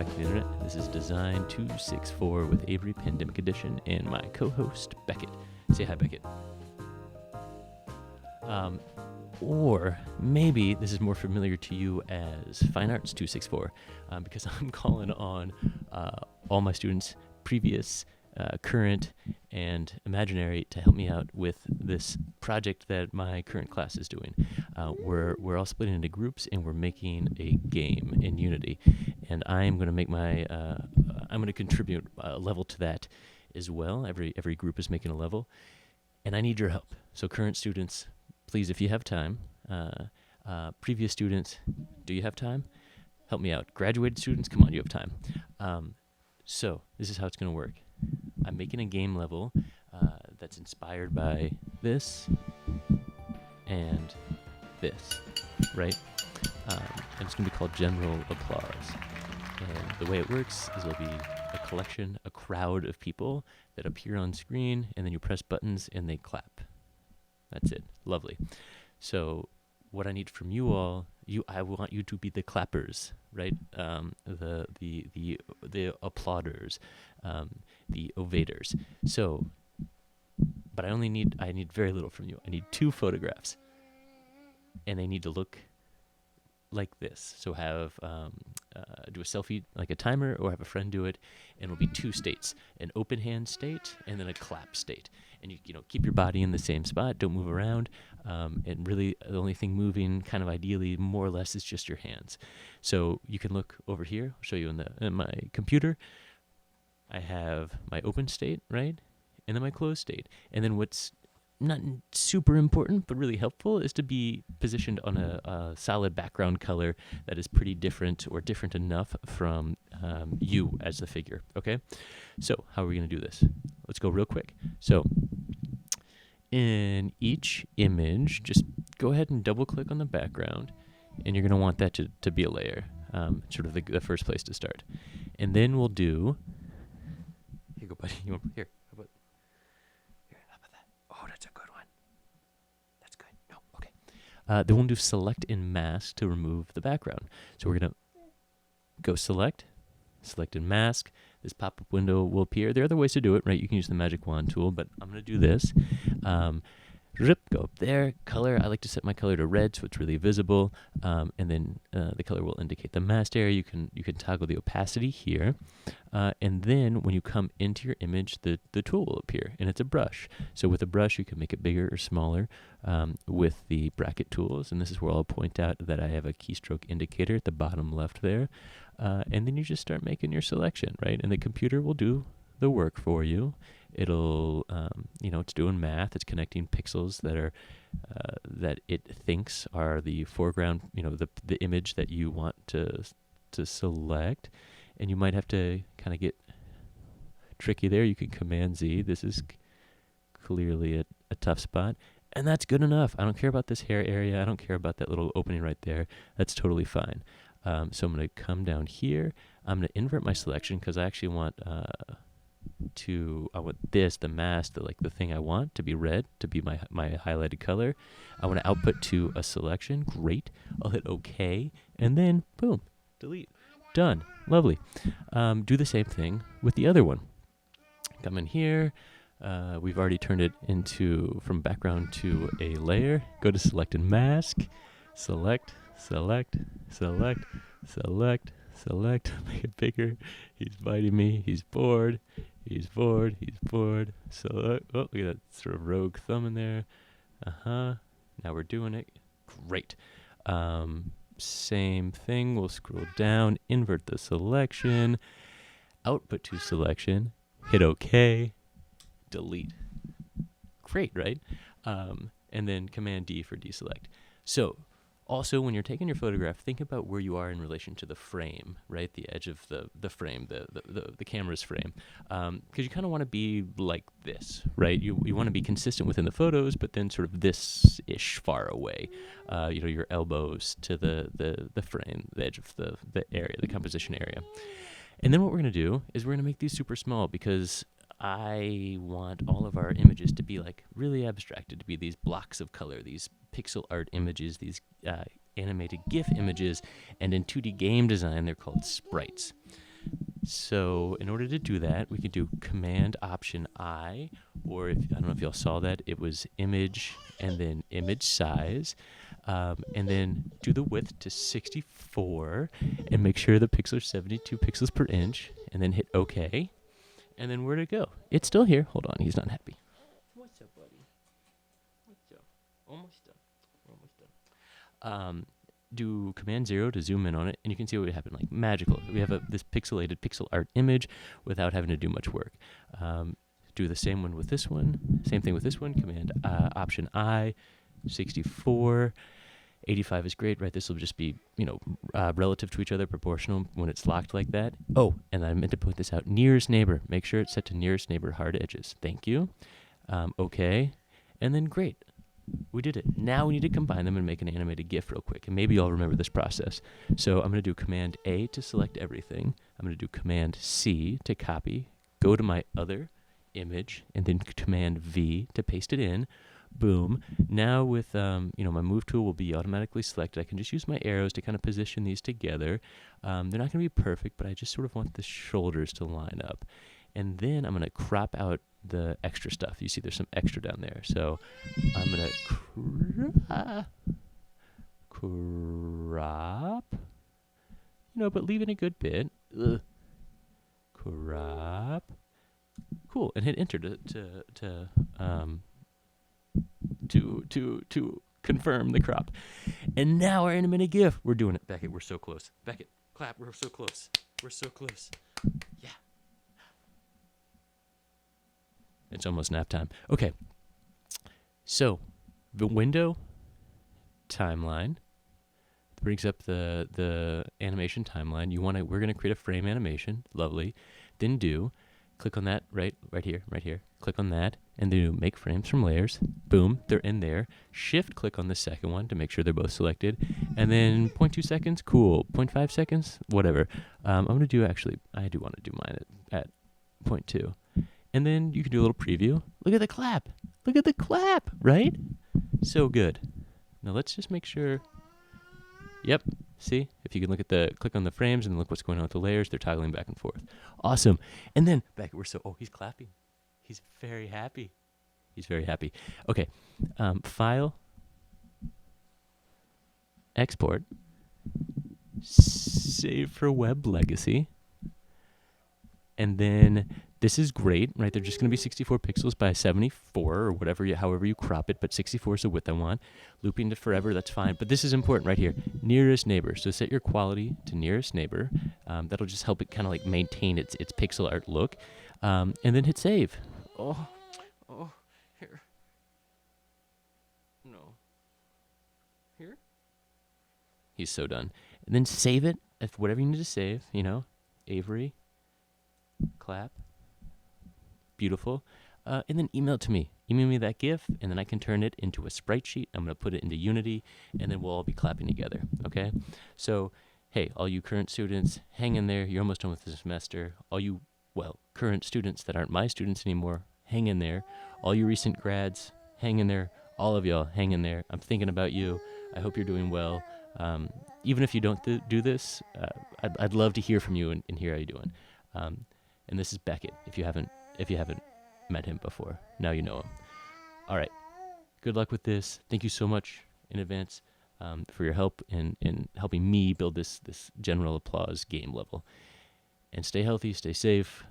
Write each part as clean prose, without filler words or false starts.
back to the internet. This is Design 264 with Avery Pandemic Edition and my co-host, Beckett. Say hi, Beckett. Or maybe this is more familiar to you as Fine Arts 264, because I'm calling on all my students, previous, current, and imaginary, to help me out with this project that my current class is doing. We're all splitting into groups, and we're making a game in Unity. And I'm going to make I'm going to contribute a level to that as well. Every group is making a level, and I need your help. So current students, please, if you have time, previous students, do you have time? Help me out. Graduated students, come on, you have time. So this is how it's going to work. I'm making a game level that's inspired by this and this, right? And it's going to be called General Applause. And the way it works is it'll be a crowd of people that appear on screen, and then you press buttons and they clap. That's it. Lovely. So what I need from you all, I want you to be the clappers, right? The applauders, the ovators. So, but I need very little from you. I need 2 photographs, and they need to look like this. So have do a selfie, like a timer, or have a friend do it, and it'll be 2 states: an open hand state and then a clap state. And you keep your body in the same spot, don't move around, and really the only thing moving, kind of ideally, more or less, is just your hands. So you can look over here. I'll show you in my computer. I have my open state, right, and then my closed state. And then what's not super important but really helpful is to be positioned on a solid background color that is pretty different, or different enough from you as the figure. Okay, so how are we going to do this? Let's go real quick. So in each image, just go ahead and double click on the background, and you're going to want that to be a layer, sort of the first place to start. And then we'll do, here you go, buddy. Here, how about that? Oh, that's a good one. That's good. No, okay. Then we'll do select and mask to remove the background. So we're going to go select and mask. This pop-up window will appear. There are other ways to do it, right? You can use the magic wand tool, but I'm going to do this. Go up there. Color, I like to set my color to red so it's really visible. And then the color will indicate the masked area. You can toggle the opacity here. And then when you come into your image, the tool will appear, and it's a brush. So with a brush, you can make it bigger or smaller with the bracket tools. And this is where I'll point out that I have a keystroke indicator at the bottom left there. And then you just start making your selection, right? And the computer will do the work for you. It'll, it's doing math. It's connecting pixels that are that it thinks are the foreground, the image that you want to select. And you might have to kind of get tricky there. You can Command Z. This is clearly a tough spot. And that's good enough. I don't care about this hair area. I don't care about that little opening right there. That's totally fine. So I'm going to come down here. I'm going to invert my selection because I actually want the mask, the thing I want to be red, to be my highlighted color. I want to output to a selection. Great. I'll hit OK, and then boom, delete. Done. Lovely. Do the same thing with the other one. Come in here. We've already turned it from background to a layer. Go to select and mask. Select. Make it bigger. He's biting me. He's bored. Select. Oh, look at that sort of rogue thumb in there. Now we're doing it. Great. Same thing. We'll scroll down, invert the selection, output to selection, hit OK, delete. Great, right? And then Command D for deselect. So also, when you're taking your photograph, think about where you are in relation to the frame, right? The edge of the frame, the camera's frame. Because you kind of want to be like this, right? You want to be consistent within the photos, but then sort of this-ish far away. Your elbows to the frame, the edge of the area, the composition area. And then what we're going to do is we're going to make these super small, because I want all of our images to be like really abstracted, to be these blocks of color, these pixel art images, these animated GIF images, and in 2D game design, they're called sprites. So in order to do that, we could do Command Option I, or if I don't know if y'all saw that, it was Image and then Image Size, and then do the width to 64, and make sure the pixels are 72 pixels per inch, and then hit OK, and then where'd it go? It's still here. Hold on, he's not happy. What's up, buddy? What's up? Almost done. We're almost done. Do Command 0 to zoom in on it, and you can see what would happen. Like magical. We have this pixelated pixel art image without having to do much work. Do the same one with this one. Same thing with this one. Command Option I, 64. 85 is great, right? This will just be, relative to each other, proportional when it's locked like that. Oh, and I meant to point this out. Nearest neighbor. Make sure it's set to nearest neighbor hard edges. Thank you. Okay. And then great. We did it. Now we need to combine them and make an animated GIF real quick. And maybe y'all remember this process. So I'm going to do Command A to select everything. I'm going to do Command C to copy. Go to my other image, and then Command V to paste it in. Boom. Now with, my move tool will be automatically selected. I can just use my arrows to kind of position these together. They're not going to be perfect, but I just sort of want the shoulders to line up. And then I'm going to crop out the extra stuff. You see there's some extra down there. So I'm going to crop, but leave in a good bit. Crop. Cool. And hit enter to confirm the crop. And now our animated GIF. We're doing it. Beckett, we're so close. Beckett, clap. We're so close. We're so close. Yeah. It's almost nap time. Okay. So, the window timeline brings up the animation timeline. We're gonna create a frame animation. Lovely. Then click on that right here. Click on that, and then make frames from layers. Boom, they're in there. Shift click on the second one to make sure they're both selected, and then 0.2 seconds. Cool. 0.5 seconds. Whatever. I do want to do mine at 0.2. And then you can do a little preview. Look at the clap. Look at the clap, right? So good. Now let's just make sure. Yep. See? If you can click on the frames and look what's going on with the layers, they're toggling back and forth. Awesome. And then he's clapping. He's very happy. He's very happy. Okay. File. Export. Save for web legacy. And then this is great, right? They're just going to be 64 pixels by 74 or however you crop it, but 64 is the width I want. Looping to forever, that's fine. But this is important right here. Nearest neighbor. So set your quality to nearest neighbor. That'll just help it kind of like maintain its pixel art look. And then hit save. Oh, here. No. Here? He's so done. And then save it. If whatever you need to save, Avery. Clap. Beautiful. And then email it to me. Email me that GIF, and then I can turn it into a sprite sheet. I'm going to put it into Unity, and then we'll all be clapping together, okay? So, hey, all you current students, hang in there. You're almost done with the semester. All you, current students that aren't my students anymore, hang in there. All you recent grads, hang in there. All of y'all, hang in there. I'm thinking about you. I hope you're doing well. Even if you don't do this, I'd love to hear from you and hear how you're doing. And this is Beckett, if you haven't met him before. Now you know him. All right. Good luck with this. Thank you so much in advance for your help in helping me build this general applause game level. And stay healthy, stay safe.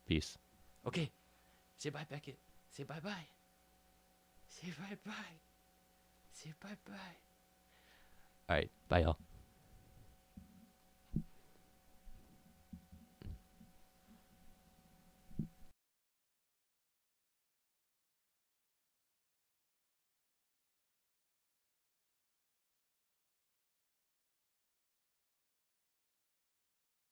Peace. Okay. Say bye, Beckett. Say bye-bye. Say bye-bye. Say bye-bye. All right. Bye, y'all.